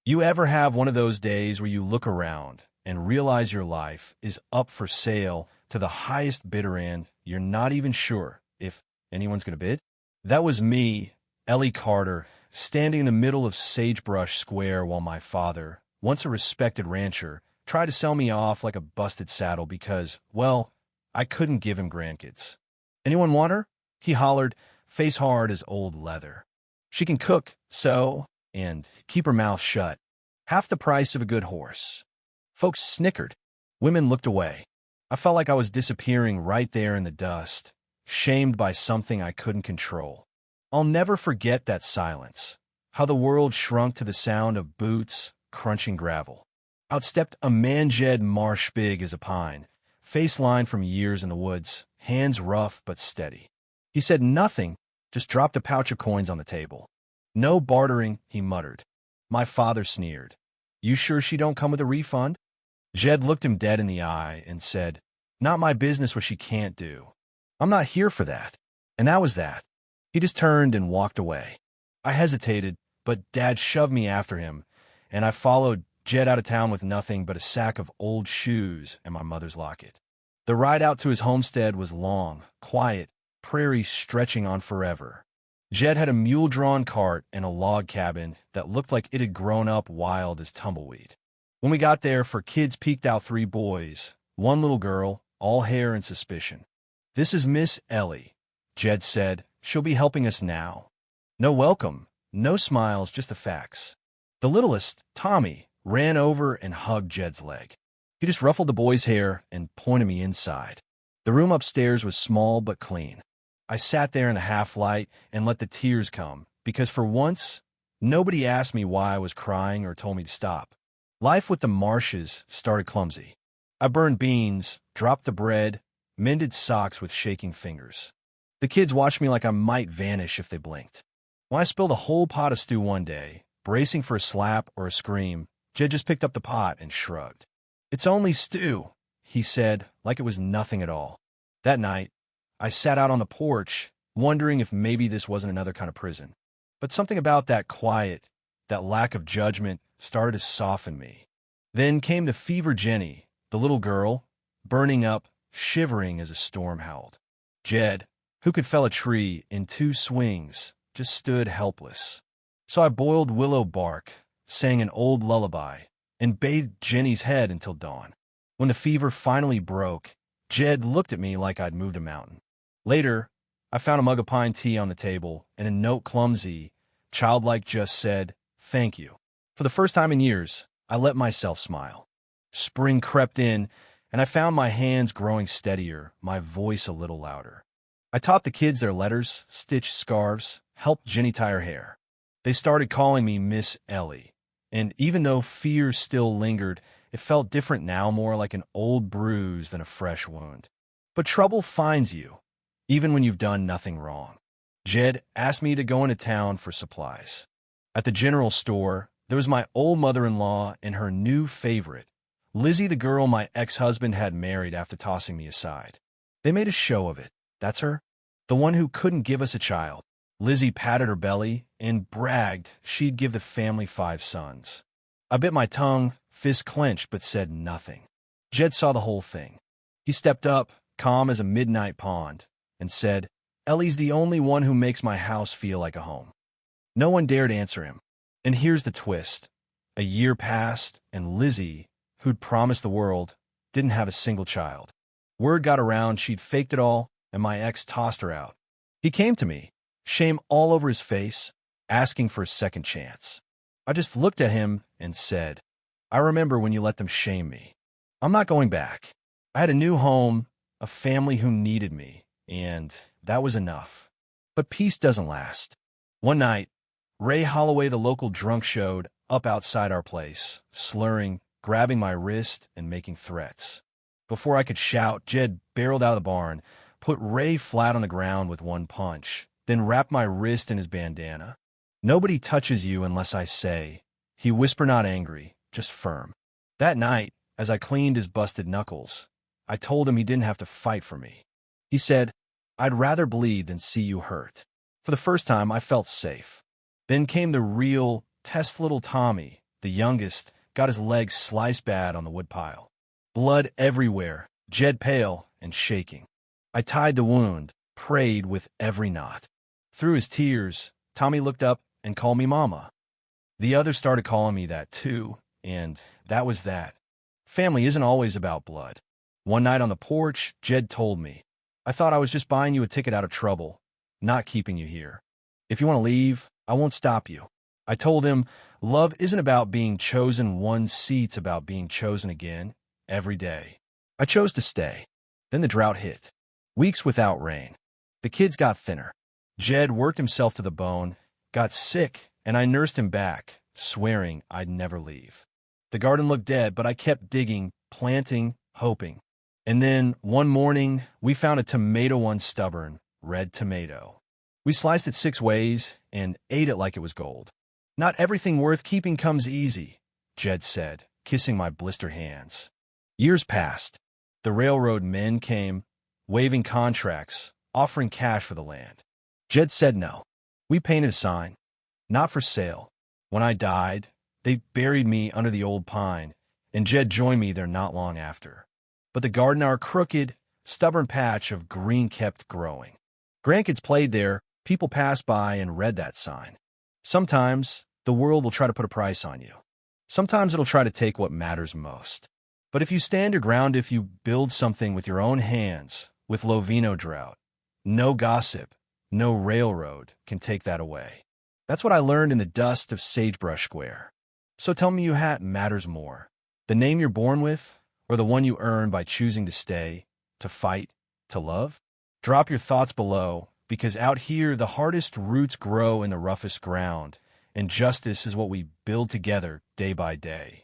You ever have one of those days where you look around and realize your life is up for sale to the highest bidder and you're not even sure if anyone's going to bid? That was me, Ellie Carter, standing in the middle of Sagebrush Square while my father, once a respected rancher, tried to sell me off like a busted saddle because, well, I couldn't give him grandkids. "Anyone want her?" he hollered, face hard as old leather. "She can cook, and keep her mouth shut. Half the price of a good horse." Folks snickered. Women looked away. I felt like I was disappearing right there in the dust, shamed by something I couldn't control. I'll never forget that silence, how the world shrunk to the sound of boots crunching gravel. Out stepped a man Jed Marsh, big as a pine, face lined from years in the woods, hands rough but steady. He said nothing, just dropped a pouch of coins on the table. "No bartering," he muttered. My father sneered. "You sure she don't come with a refund?" Jed looked him dead in the eye and said, "Not my business what she can't do. I'm not here for that." And that was that. He just turned and walked away. I hesitated, but Dad shoved me after him, and I followed Jed out of town with nothing but a sack of old shoes and my mother's locket. The ride out to his homestead was long, quiet, prairie stretching on forever. Jed had a mule-drawn cart and a log cabin that looked like it had grown up wild as tumbleweed. When we got there, for kids peeked out 3 boys, 1 little girl, all hair and suspicion. "This is Miss Ellie," Jed said. "She'll be helping us now." No welcome, no smiles, just the facts. The littlest, Tommy, ran over and hugged Jed's leg. He just ruffled the boy's hair and pointed me inside. The room upstairs was small but clean. I sat there in the half-light and let the tears come, because for once, nobody asked me why I was crying or told me to stop. Life with the Marshes started clumsy. I burned beans, dropped the bread, mended socks with shaking fingers. The kids watched me like I might vanish if they blinked. When I spilled a whole pot of stew one day, bracing for a slap or a scream, Jed just picked up the pot and shrugged. "It's only stew," he said, like it was nothing at all. That night, I sat out on the porch, wondering if maybe this wasn't another kind of prison. But something about that quiet, that lack of judgment, started to soften me. Then came the fever Jenny, the little girl, burning up, shivering as a storm howled. Jed, who could fell a tree in 2 swings, just stood helpless. So I boiled willow bark, sang an old lullaby, and bathed Jenny's head until dawn. When the fever finally broke, Jed looked at me like I'd moved a mountain. Later, I found a mug of pine tea on the table, and a note clumsy, childlike, just said, "Thank you." For the first time in years, I let myself smile. Spring crept in, and I found my hands growing steadier, my voice a little louder. I taught the kids their letters, stitched scarves, helped Jenny tie her hair. They started calling me Miss Ellie, and even though fear still lingered, it felt different now, more like an old bruise than a fresh wound. But trouble finds you, even when you've done nothing wrong. Jed asked me to go into town for supplies. At the general store, there was my old mother-in-law and her new favorite, Lizzie, the girl my ex-husband had married after tossing me aside. They made a show of it. That's her? The one who couldn't give us a child. Lizzie patted her belly and bragged she'd give the family 5 sons. I bit my tongue, fist clenched, but said nothing. Jed saw the whole thing. He stepped up, calm as a midnight pond, and said, "Ellie's the only one who makes my house feel like a home." No one dared answer him. And here's the twist. A year passed, and Lizzie, who'd promised the world, didn't have a single child. Word got around she'd faked it all, and my ex tossed her out. He came to me, shame all over his face, asking for a second chance. I just looked at him and said, "I remember when you let them shame me. I'm not going back. I had a new home, a family who needed me, and that was enough." But peace doesn't last. One night, Ray Holloway, the local drunk, showed up outside our place, slurring, grabbing my wrist, and making threats. Before I could shout, Jed barreled out of the barn, put Ray flat on the ground with one punch, then wrapped my wrist in his bandana. "Nobody touches you unless I say," he whispered, not angry, just firm. That night, as I cleaned his busted knuckles, I told him he didn't have to fight for me. He said, "I'd rather bleed than see you hurt." For the first time, I felt safe. Then came the real test little Tommy, the youngest, got his legs sliced bad on the woodpile. Blood everywhere, Jed pale and shaking. I tied the wound, prayed with every knot. Through his tears, Tommy looked up and called me Mama. The others started calling me that too, and that was that. Family isn't always about blood. One night on the porch, Jed told me, "I thought I was just buying you a ticket out of trouble, not keeping you here. If you want to leave, I won't stop you." I told him, love isn't about being chosen one seat's about being chosen again, every day. I chose to stay. Then the drought hit. Weeks without rain. The kids got thinner. Jed worked himself to the bone, got sick, and I nursed him back, swearing I'd never leave. The garden looked dead, but I kept digging, planting, hoping. And then, one morning, we found a tomato stubborn, red tomato. We sliced it 6 ways and ate it like it was gold. "Not everything worth keeping comes easy," Jed said, kissing my blistered hands. Years passed. The railroad men came, waving contracts, offering cash for the land. Jed said no. We painted a sign. Not for sale. When I died, they buried me under the old pine, and Jed joined me there not long after. But the garden, our crooked, stubborn patch of green, kept growing. Grandkids played there, people passed by and read that sign. Sometimes the world will try to put a price on you. Sometimes it'll try to take what matters most. But if you stand your ground, if you build something with your own hands, with Lovino drought, no gossip, no railroad can take that away. That's what I learned in the dust of Sagebrush Square. So tell me what matters more, the name you're born with, or the one you earn by choosing to stay, to fight, to love? Drop your thoughts below, because out here the hardest roots grow in the roughest ground, and justice is what we build together day by day.